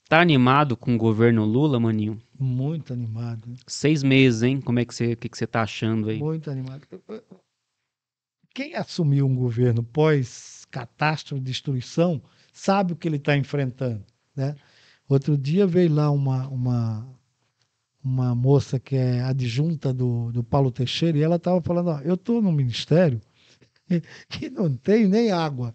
Tá animado com o governo Lula, maninho? Muito animado, 6 meses, hein? O que que você tá achando aí? muito animado. Quem assumiu um governo pós-catástrofe, destruição, sabe o que ele está enfrentando, né? Outro dia veio lá uma moça que é adjunta do Paulo Teixeira e ela estava falando, ó, eu estou no ministério que não tem nem água.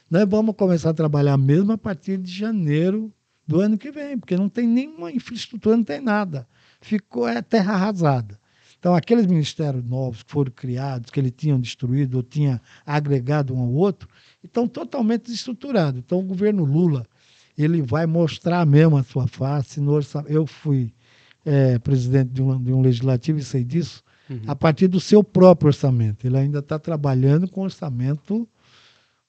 Nós vamos começar a trabalhar mesmo a partir de janeiro do ano que vem, porque não tem nenhuma infraestrutura, não tem nada. Ficou terra arrasada. Então, aqueles ministérios novos que foram criados, que ele tinham destruído ou tinha agregado um ao outro, estão totalmente desestruturados. Então, o governo Lula, ele vai mostrar mesmo a sua face no orçamento. Eu fui presidente de um legislativo e sei disso, a Uhum. partir do seu próprio orçamento. Ele ainda está trabalhando com o orçamento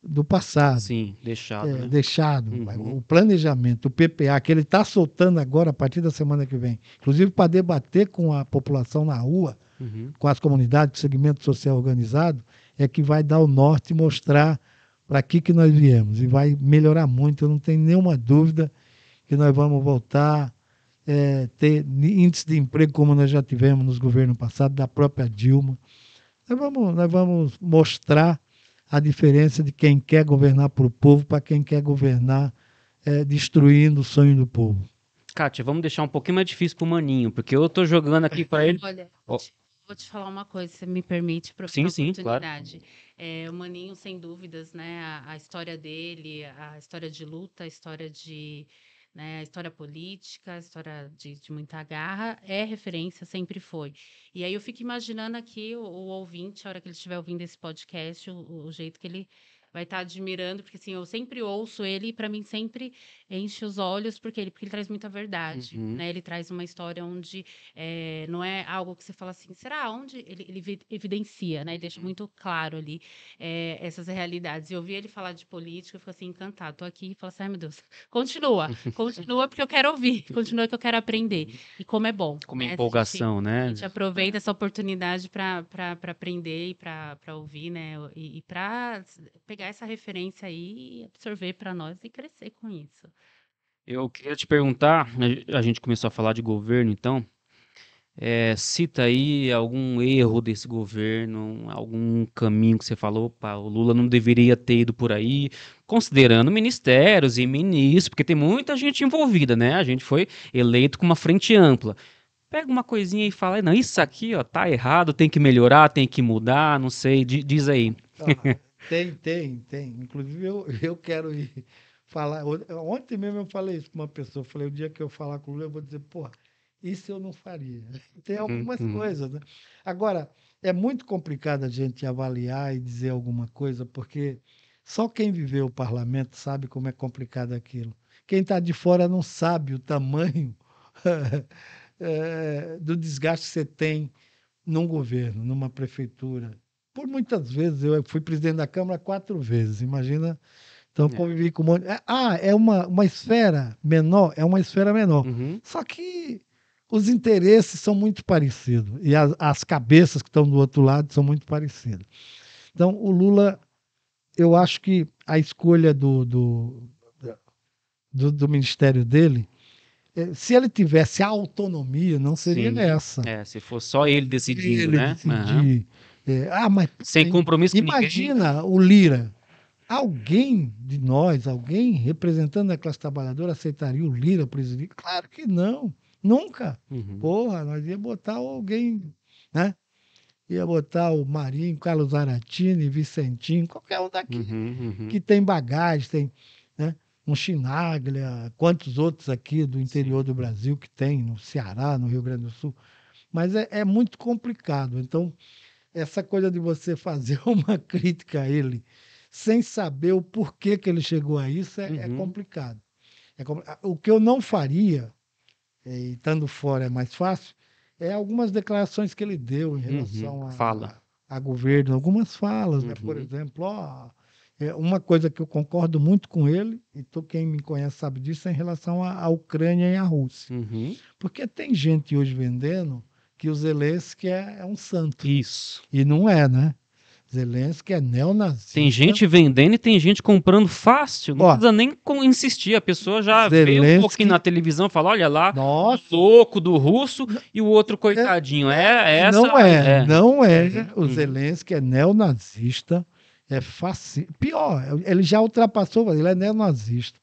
do passado, Sim, deixado, né? deixado, Uhum. o planejamento, o PPA, que ele está soltando agora a partir da semana que vem, inclusive para debater com a população na rua, Uhum. com as comunidades, com o segmento social organizado, é que vai dar o norte e mostrar para que nós viemos. E vai melhorar muito, eu não tenho nenhuma dúvida que nós vamos voltar ter índice de emprego como nós já tivemos nos governos passados, da própria Dilma. Nós vamos mostrar a diferença de quem quer governar para o povo para quem quer governar destruindo o sonho do povo. Kátia, vamos deixar um pouquinho mais difícil pro maninho, porque eu tô jogando aqui pra ele. Olha, Ó, vou te falar uma coisa, se me permite, aproveitar sim, a sim, claro. oportunidade. O Maninho, sem dúvidas, né, a história dele, a história de luta, a história de, né, a história política, a história de muita garra, é referência, sempre foi. E aí eu fico imaginando aqui o ouvinte, a hora que ele estiver ouvindo esse podcast, o jeito que ele vai estar admirando, porque assim, eu sempre ouço ele e para mim sempre enche os olhos porque ele traz muita verdade, Uhum. né? Ele traz uma história onde não é algo que você fala assim, será onde ele evidencia, né? Ele deixa muito claro ali essas realidades. E eu ouvi ele falar de política, eu fico assim, encantado. Tô aqui e falo assim, ai meu Deus, continua porque eu quero ouvir, continua que eu quero aprender. E como é bom, Com uma né? empolgação, A né? gente aproveita essa oportunidade para aprender e para ouvir, né? E para pegar essa referência aí e absorver para nós e crescer com isso. Eu queria te perguntar, a gente começou a falar de governo, então, cita aí algum erro desse governo, algum caminho que você falou, opa, o Lula não deveria ter ido por aí, considerando ministérios e ministros, porque tem muita gente envolvida, né? A gente foi eleito com uma frente ampla. Pega uma coisinha e fala, não, isso aqui, ó, tá errado, tem que melhorar, tem que mudar, não sei, diz aí. Ah, tem. Inclusive, eu quero ir falar. Ontem mesmo eu falei isso com uma pessoa. Eu falei, o dia que eu falar com o Lula, eu vou dizer, porra, isso eu não faria. Tem Uhum, algumas uhum. coisas, né? Agora, é muito complicado a gente avaliar e dizer alguma coisa, porque só quem viveu o parlamento sabe como é complicado aquilo. Quem está de fora não sabe o tamanho do desgaste que você tem num governo, numa prefeitura. Por muitas vezes, eu fui presidente da Câmara 4 vezes, imagina. Então, É. convivi com um monte. É uma esfera menor? É uma esfera menor. Uhum. Só que os interesses são muito parecidos e as cabeças que estão do outro lado são muito parecidas. Então, o Lula, eu acho que a escolha do ministério dele, se ele tivesse autonomia, não seria Sim. essa. Se for só ele decidindo, Ele né? Aham. decidir. Mas Sem compromisso com ninguém. imagina o Lira. Alguém de nós, alguém representando a classe trabalhadora, aceitaria o Lira presidente? Claro que não. Nunca. Uhum. Porra, nós ia botar alguém, né? Ia botar o Marinho, Carlos Aratini, Vicentinho, qualquer um daqui Uhum, uhum. que tem bagagem, tem, né? Um Chinaglia, quantos outros aqui do interior Sim. do Brasil que tem, no Ceará, no Rio Grande do Sul. Mas é muito complicado. Então, essa coisa de você fazer uma crítica a ele sem saber o porquê que ele chegou a isso é Uhum. complicado. O que eu não faria, e estando fora é mais fácil, é algumas declarações que ele deu em Uhum. relação Fala. a governo, algumas falas, né? Por Uhum. exemplo, uma coisa que eu concordo muito com ele, e quem me conhece sabe disso, é em relação à Ucrânia e à Rússia. Uhum. Porque tem gente hoje vendendo que o Zelensky é um santo. Isso. E não é, né? Zelensky é neonazista. Tem gente vendendo e tem gente comprando fácil. Não precisa nem insistir. A pessoa já vê um pouquinho na televisão e fala, olha lá, nossa, o louco do russo e o outro coitadinho. Essa não é. O Zelensky é neonazista, é fascista. Pior, ele já ultrapassou, ele é neonazista.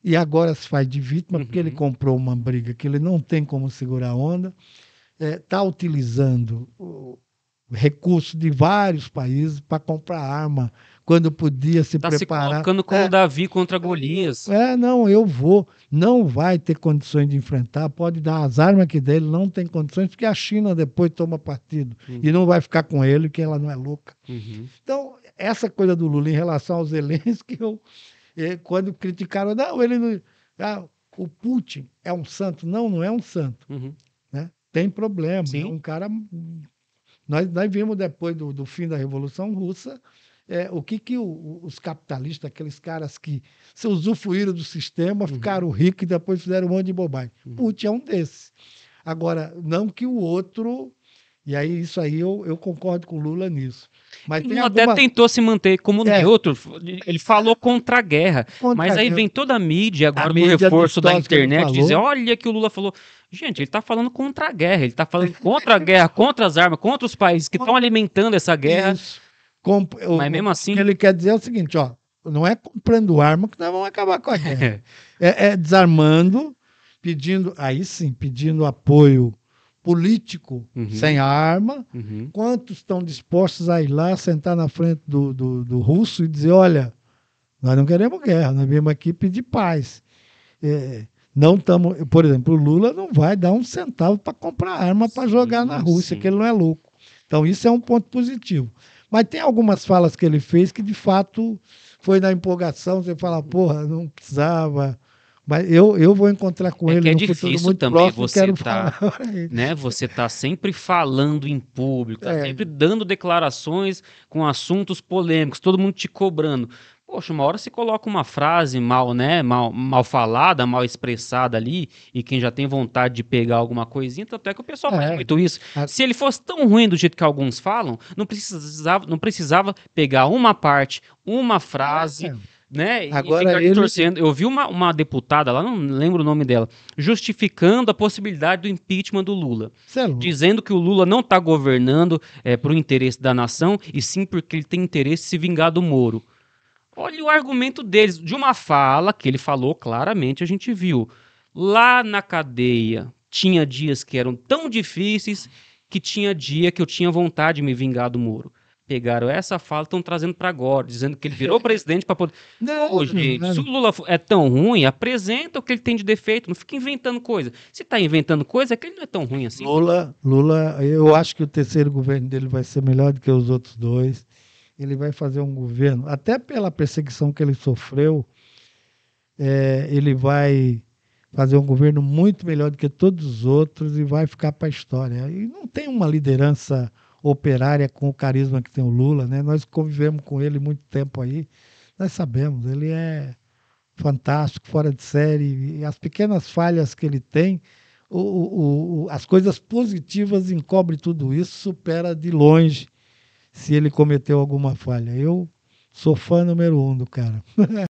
E agora se faz de vítima porque ele comprou uma briga que ele não tem como segurar a onda. Está utilizando o recurso de vários países para comprar arma, quando podia se preparar. Está se colocando como Davi contra Golias. Não vai ter condições de enfrentar, pode dar as armas que dele, não tem condições, porque a China depois toma partido e não vai ficar com ele, que ela não é louca. Então, essa coisa do Lula em relação aos Zelensky, quando criticaram, não, ele não... o Putin é um santo. Não, não é um santo. Né? Tem problema. É um cara... Nós vimos depois do fim da Revolução Russa o que os capitalistas, aqueles caras que se usufruíram do sistema, ficaram ricos e depois fizeram um monte de bobagem. Putin é um desses. Agora, não que o outro... E aí, isso aí, eu concordo com o Lula nisso. Mas ele até tentou se manter como neutro. Ele falou contra a guerra. Mas aí vem toda a mídia, agora no reforço da internet, dizer, olha que o Lula falou. Gente, ele está falando contra a guerra. Ele está falando contra a guerra, contra as armas, contra os países que estão alimentando essa guerra. Mas mesmo assim... O que ele quer dizer é o seguinte, não é comprando arma que nós vamos acabar com a guerra. É desarmando, pedindo apoio político sem arma. Quantos estão dispostos a ir lá, sentar na frente do russo e dizer, olha, nós não queremos guerra, nós viemos aqui pedir paz. Não estamos, por exemplo, o Lula não vai dar um centavo para comprar arma para jogar na Rússia, que ele não é louco. Então isso é um ponto positivo. Mas tem algumas falas que ele fez que de fato foi na empolgação, você fala, porra, não precisava... Mas eu vou encontrar com ele no futuro muito também próximo, você tá sempre falando em público, sempre dando declarações com assuntos polêmicos, todo mundo te cobrando. Poxa, uma hora você coloca uma frase mal falada, mal expressada ali, e quem já tem vontade de pegar alguma coisinha, tanto é que o pessoal faz muito isso. Se ele fosse tão ruim do jeito que alguns falam, não precisava pegar uma parte, uma frase... Né? Agora e torcendo. Eu vi uma deputada lá, não lembro o nome dela, justificando a possibilidade do impeachment do Lula. Dizendo que o Lula não está governando por um interesse da nação, e sim porque ele tem interesse em se vingar do Moro. Olha o argumento deles, de uma fala que ele falou claramente, a gente viu. Lá na cadeia, tinha dias que eram tão difíceis que tinha dia que eu tinha vontade de me vingar do Moro. Pegaram essa fala e estão trazendo para agora, dizendo que ele virou presidente para poder... gente, se o Lula é tão ruim, apresenta o que ele tem de defeito, não fica inventando coisa. Se está inventando coisa, é que ele não é tão ruim assim. Lula, eu acho que o terceiro governo dele vai ser melhor do que os outros dois. Ele vai fazer um governo, até pela perseguição que ele sofreu, ele vai fazer um governo muito melhor do que todos os outros e vai ficar para a história. E não tem uma liderança operária com o carisma que tem o Lula, né? Nós convivemos com ele muito tempo aí, nós sabemos, ele é fantástico, fora de série, e as pequenas falhas que ele tem, as coisas positivas encobre tudo isso, supera de longe se ele cometeu alguma falha. Eu sou fã número 1 do cara.